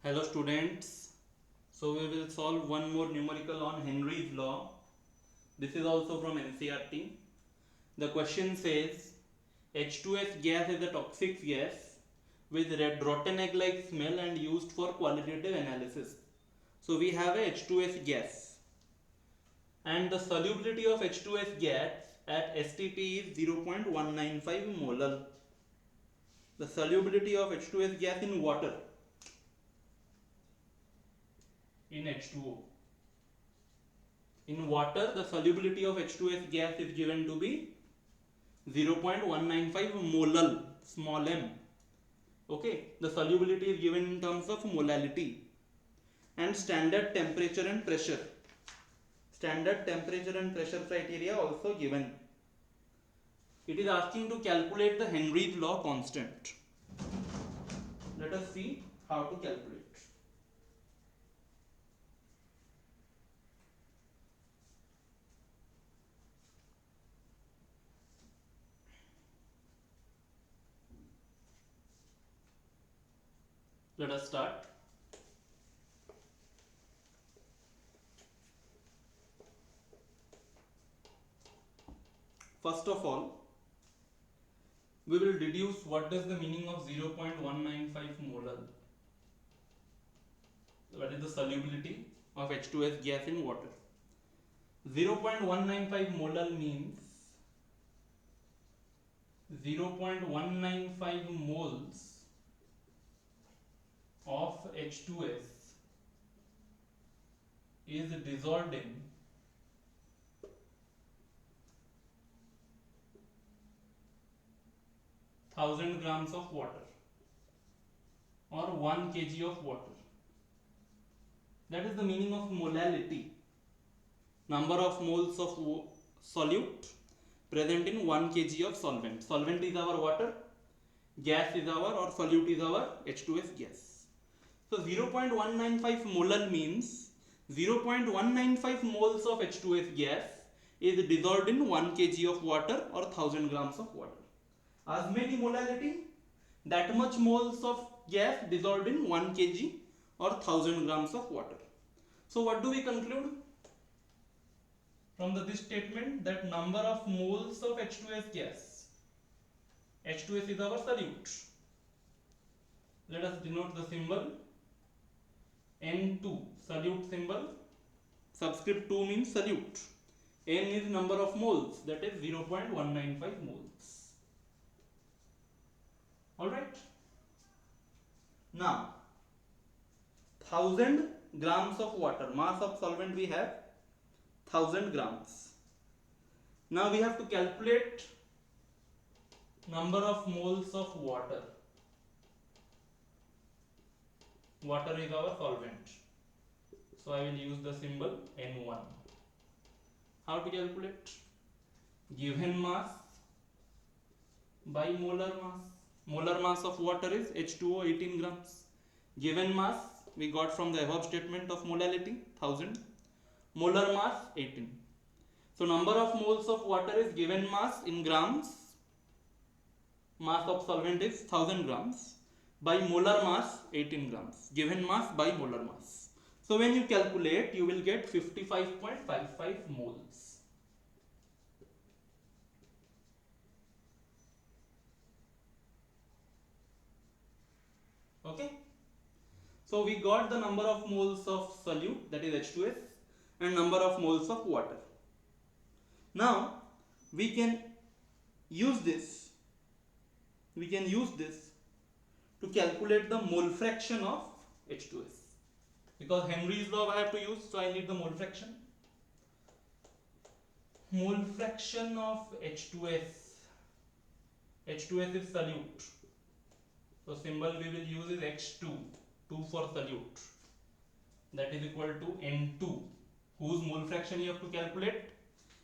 Hello students, so we will solve one more numerical on Henry's law. This is also from NCERT. The question says H2S gas is a toxic gas with red rotten egg like smell and used for qualitative analysis. So we have a H2S gas and the solubility of H2S gas at STP is 0.195 molar. The solubility of H2S gas in water in H2O. In water, the solubility of H2S gas is given to be 0.195 molal, small m. Okay, the solubility is given in terms of molality and standard temperature and pressure. Standard temperature and pressure criteria also given. It is asking to calculate the Henry's law constant. Let us see how to calculate. Let us start. First of all, we will deduce what does the meaning of 0.195 molar. What is the solubility of H2S gas in water? 0.195 molar means 0.195 moles of H2S is dissolved in 1000 grams of water or 1 kg of water. That is the meaning of molality. Number of moles of solute present in 1 kg of solvent. Solvent is our water, gas is our or solute is our H2S gas. So 0.195 molar means 0.195 moles of H2S gas is dissolved in 1 kg of water or 1000 grams of water. As many molality, that much moles of gas dissolved in 1 kg or 1000 grams of water. So what do we conclude from this statement? That number of moles of H2S gas, H2S is our solute. Let us denote the symbol N2, solute symbol. Subscript 2 means solute. N is number of moles, that is 0.195 moles. Alright. Now 1000 grams of water, mass of solvent we have 1000 grams. Now we have to calculate number of moles of water. Water is our solvent, so I will use the symbol N1. How to calculate? Given mass by molar mass. Molar mass of water is H2O 18 grams. Given mass we got from the above statement of molality 1000. Molar mass 18. So number of moles of water is given mass in grams. Mass of solvent is 1000 grams by molar mass 18 grams. Given mass by molar mass. So when you calculate, you will get 55.55 moles. Okay. So we got the number of moles of solute, that is H2S, and number of moles of water. Now we can use this to calculate the mole fraction of H2S. Because Henry's law I have to use, so I need the mole fraction. Mole fraction of H2S. H2S is solute. So symbol we will use is H2, 2 for solute. That is equal to N2. Whose mole fraction you have to calculate?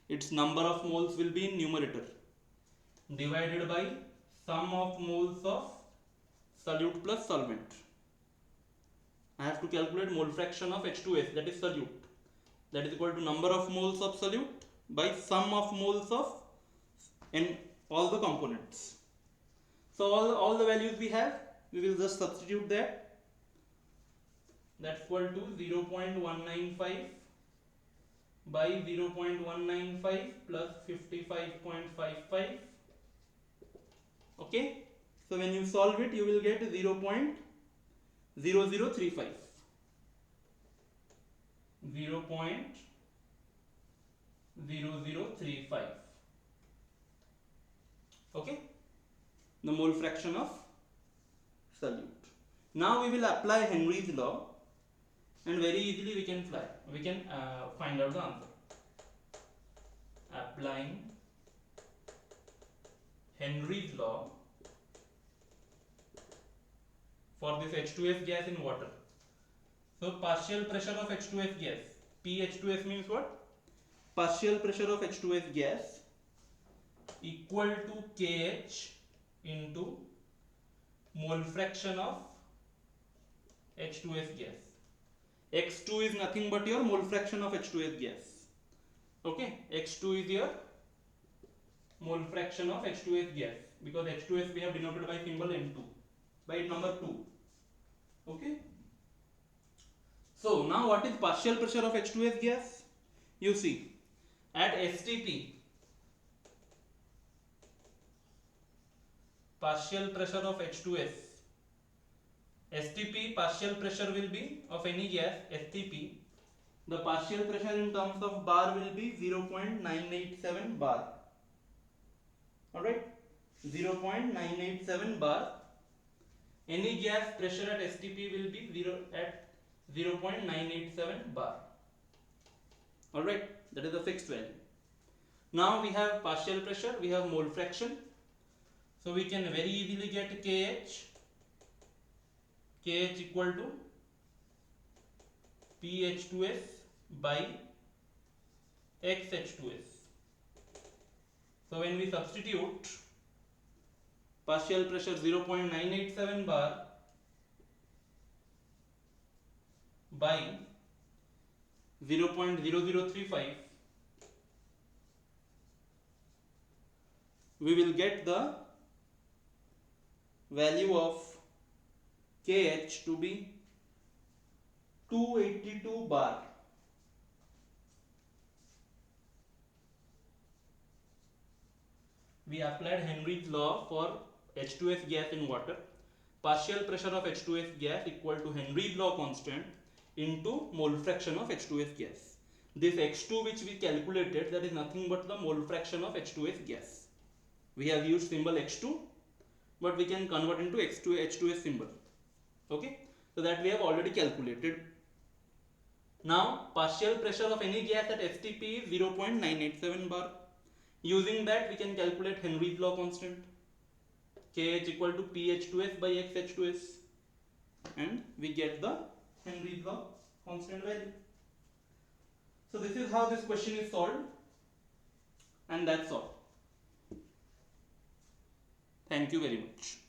Its number of moles will be in numerator divided by sum of moles of solute plus solvent. I have to calculate mole fraction of H2S, that is solute. That is equal to number of moles of solute by sum of moles of in all the components. So all the values we have, we will just substitute that. that's equal to 0.195 by 0.195 plus 55.55. Okay, so when you solve it you will get 0.0035. 0.0035. Okay, the mole fraction of solute. Now we will apply Henry's law, and very easily we can find out the answer. Applying Henry's law for this H2S gas in water. So partial pressure of H2S gas, PH2S means what? Partial pressure of H2S gas equal to KH into mole fraction of H2S gas. X2 is nothing but your mole fraction of H2S gas. Okay, X2 is your mole fraction of H2S gas, because H2S we have denoted by symbol M2, by number 2. Okay. So now what is partial pressure of H2S gas? You see, at STP, partial pressure of H2S, STP partial pressure will be of any gas, STP, the partial pressure in terms of bar will be 0.987 bar. Alright, 0.987 bar. Any gas pressure at STP will be 0.987 bar. Alright, that is the fixed value. Now we have partial pressure, we have mole fraction. So we can very easily get KH equal to PH2S by XH2S. So when we substitute partial pressure 0.987 bar by 0.0035, we will get the value of KH to be 282 bar. We applied Henry's law for H2S gas in water. Partial pressure of H2S gas equal to Henry's law constant into mole fraction of H2S gas. This X2 which we calculated, that is nothing but the mole fraction of H2S gas. We have used symbol X2, but we can convert into H2S symbol. Okay, so that we have already calculated. Now partial pressure of any gas at STP is 0.987 bar. Using that we can calculate Henry's law constant, KH equal to PH2S by XH2S, and we get the Henry's law constant value. So this is how this question is solved, and that's all. Thank you very much.